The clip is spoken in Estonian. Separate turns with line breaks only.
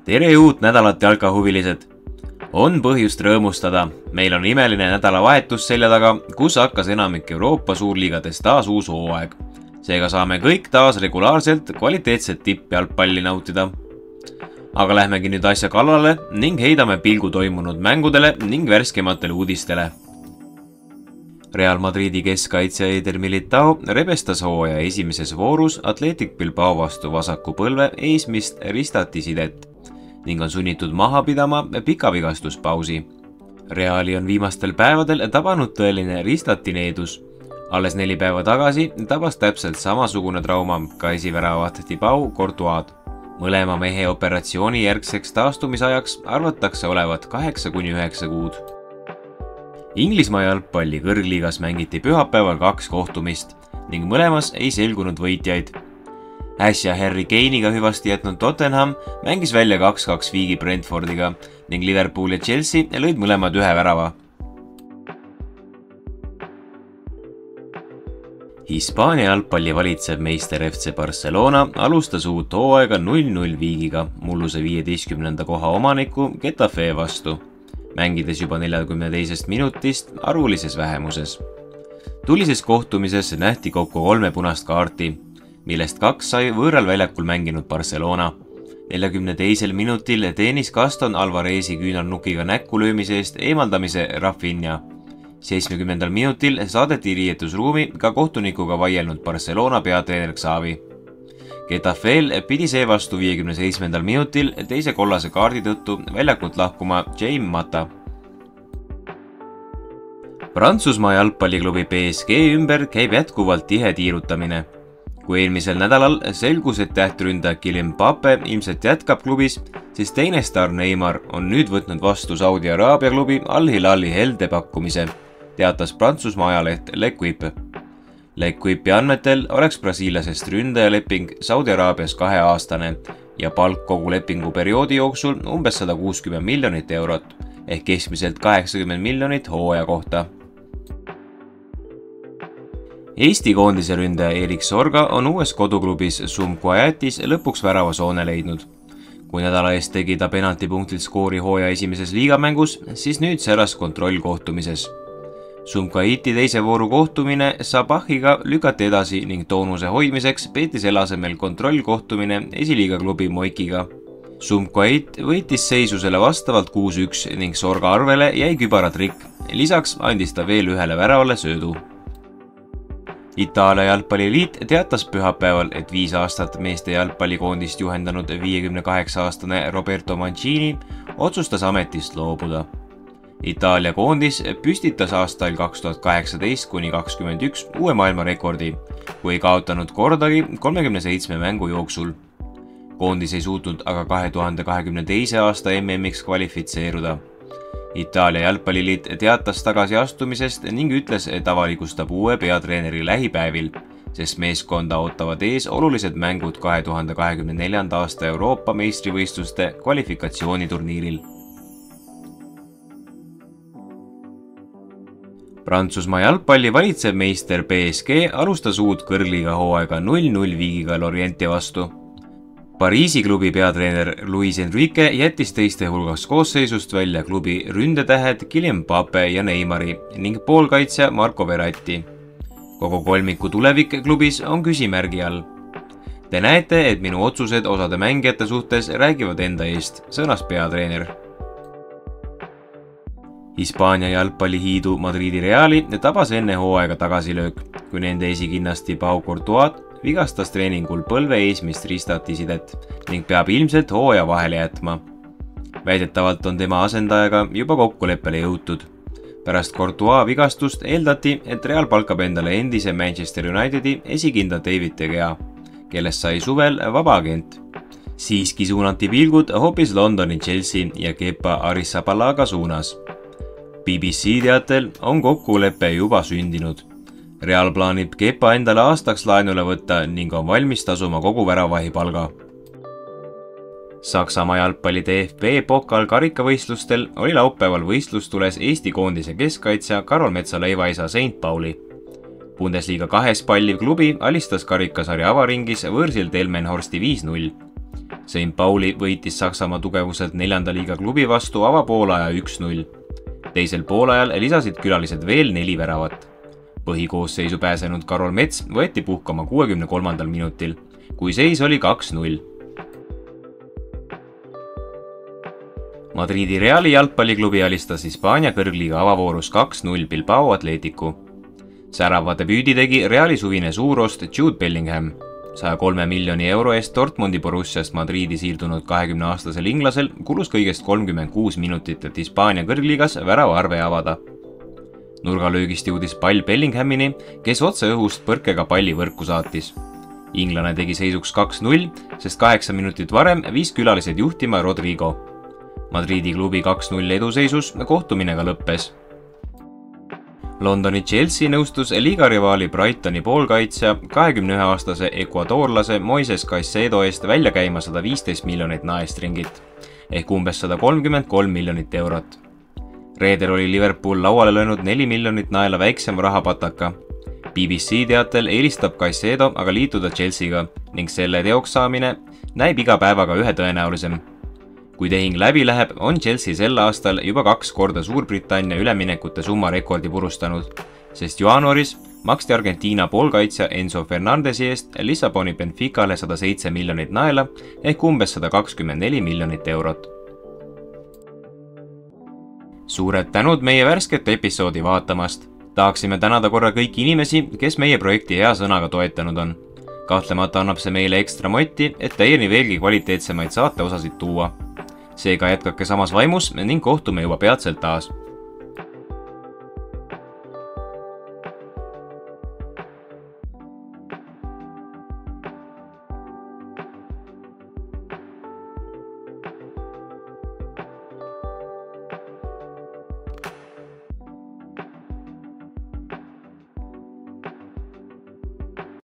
Tere uut nädalat, jalkahuvilised! On põhjust rõõmustada. Meil on imeline nädalavahetus selja taga, kus hakkas enamik Euroopa suurliigades taas uus hooaeg. Seega saame kõik taas regulaarselt kvaliteetset tippjalgpalli nautida. Aga lähmegi nüüd asja kallale ning heidame pilgu toimunud mängudele ning värskematele uudistele. Real Madridi keskkaitsja Eder Militao rebestas hooaja esimeses voorus Athletic Bilbao vastu vasaku põlve eesmist ristati-sidet ning on sunnitud maha pidama pika vigastuspausi. Reali on viimastel päevadel tabanud tõeline ristatineedus. Alles 4 päeva tagasi tabas täpselt samasugune trauma ka esiväravat Thibaut Courtois'd. Mõlema mehe operatsiooni järgseks taastumisajaks arvatakse olevat 8–9 kuud. Inglismaa jalgpalli kõrgliigas mängiti pühapäeval 2 kohtumist ning mõlemas ei selgunud võitjaid. Äsja Harry Kane'iga hüvasti jätnud Tottenham mängis välja 2-2 viigi Brentfordiga ning Liverpool ja Chelsea lõid mõlemad 1 värava. Hispaania jalgpalli valitsev meister FC Barcelona alustas uut hooaega 0-0 viigiga mulluse 15. koha omaniku Getafe vastu, mängides juba 42. minutist arvulises vähemuses. Tulises kohtumises nähti kokku 3 punast kaarti, millest 2 sai võõral väljakul mänginud Barcelona. 42. minutil teenis Gaston Alvarezi küünarnukiga näkku löömise eest eemaldamise Rafinha. 70. minutil saadeti riietusruumi ka kohtunikuga vaielnud Barcelona peatreener Xavi. Getafel pidi seevastu 57. minutil teise kollase kaardi tõttu väljakult lahkuma Jaime Mata. Prantsusmaa jalgpalliklubi PSG ümber käib jätkuvalt tihe tiirutamine. Kui eelmisel nädalal selgus, et tähtründaja Kylian Mbappé ilmselt jätkab klubis, siis teine staar Neymar on nüüd võtnud vastu Saudi Araabia klubi Al Hilali helde pakkumise, teatas Prantsusmaa ajaleht L'Equipe. L'Equipe'i andmetel oleks brasiilasest ründajaleping Saudi Araabias 2-aastane ja palk kogu lepingu perioodi jooksul umbes 160 miljonit eurot ehk keskmiselt 80 miljonit hooaja kohta. Eesti koondise ründaja Erik Sorga on uues koduklubis Sumquayatis lõpuks väravasoone leidnud. Kui nädala eest tegi ta penaltipunktilt skoori hooaja esimeses liigamängus, siis nüüd säras kontrollkohtumises. Sumquayati teise vooru kohtumine Sabahiga lükati edasi ning toonuse hoidmiseks peeti selle asemel kontrollkohtumine esiliiga klubi Moikiga. Sumquayat võitis seisusele vastavalt 6-1 ning Sorga arvele jäi kübaratrikk. Lisaks andis ta veel 1 väravale söödu. Itaalia jalgpalliliit teatas pühapäeval, et 5 aastat meeste jalgpallikoondist juhendanud 58-aastane Roberto Mancini otsustas ametist loobuda. Itaalia koondis püstitas aastail 2018–2021 uue maailmarekordi, kui ei kaotanud kordagi 37 mängu jooksul. Koondis ei suutnud aga 2022. aasta MM-iks kvalifitseeruda. Itaalia jalgpalliliit teatas tagasiastumisest ning ütles, et avalikustab uue peatreeneri lähipäevil, sest meeskonda ootavad ees olulised mängud 2024. aasta Euroopa meistrivõistluste kvalifikatsiooniturniiril. Prantsusmaa jalgpalli valitsev meister PSG alustas uut kõrgliiga hooaega 0-0 viigiga Lorienti vastu. Pariisi klubi peatreener Luis Enrique jättis teiste hulgas koosseisust välja klubi ründetähed Kylian Mbappé ja Neymari ning poolkaitsja Marco Verratti. Kogu kolmiku tulevik klubis on küsimärgi all. Te näete, et minu otsused osade mängijate suhtes räägivad enda eest, sõnas peatreener. Hispaania jalgpallihiidu Madridi Reali tabas enne hooaega tagasilöök, kui nende esikinnas Thibaut Courtois vigastas treeningul põlve eesmist ristati-sidet ning peab ilmselt hooaja vahele jätma. Väidetavalt on tema asendajaga juba kokkuleppele jõutud. Pärast Courtois vigastust eeldati, et Real palkab endale endise Manchester Unitedi esikinda David De Gea, kellest sai suvel vaba agent. Siiski suunati pilgud hoopis Londoni Chelsea ja Kepa Arrizabalaga suunas. BBC teatel on kokkulepe juba sündinud. Real plaanib Kepa endale aastaks laenule võtta ning on valmis tasuma kogu väravahi palga. Saksamaa jalgpalli DFB pokal karikavõistlustel oli laupäeval võistlustules Eesti koondise keskkaitsja Karol Metsa leivaisa St Pauli. Bundesliga 2 palliv klubi alistas karikasarja avaringis võõrsil Delmenhorsti 5-0. St Pauli võitis Saksamaa tugevuselt 4. liiga klubi vastu avapoolaja 1-0. Teisel poolajal lisasid külalised veel 4 väravat. Põhikoosseisu pääsenud Karol Mets võeti puhkama 63. minutil, kui seis oli 2-0. Madridi Reali jalgpalliklubi alistas Hispaania kõrgliiga avavoorus 2-0 Bilbao Atleticu. Särava debüüdi tegi Reali suvine suurost Jude Bellingham. 103 miljoni euro eest Dortmundi Borussiast Madridi siirdunud 20-aastasel inglasel kulus kõigest 36 minutit, et Hispaania kõrgliigas väravaarve avada. Nurgalöögist jõudis pall Bellinghamini, kes otse õhust põrkega palli võrku saatis. Inglane tegi seisuks 2-0, sest 8 minutit varem viis külalised juhtima Rodrigo. Madridi klubi 2-0 eduseisus kohtumine ka lõppes. Londoni Chelsea nõustus liigarivaali Brightoni poolkaitsja 21-aastase ekvadoorlase Moises Caicedo eest välja käima 115 miljonit naestringit, ehk umbes 133 miljonit eurot. Reedel oli Liverpool lauale löönud 4 miljonit naela väiksem rahapataka. BBC teatel eelistab Caicedo aga liituda Chelseaga ning selle teoks saamine näib iga päevaga ühe tõenäolisem. Kui tehing läbi läheb, on Chelsea sel aastal juba 2 korda Suurbritannia üleminekute summa rekordi purustanud, sest jaanuaris maksti Argentiina poolkaitsja Enzo Fernandesi eest Lissaboni Benficale 107 miljonit naela ehk umbes 124 miljonit eurot. Suured tänud meie värsket episoodi vaatamast. Tahaksime tänada korra kõiki inimesi, kes meie projekti hea sõnaga toetanud on. Kahtlemata annab see meile ekstra motti, et teieni veelgi kvaliteetsemaid saateosasid tuua. Seega jätkake samas vaimus ning kohtume juba peatselt taas.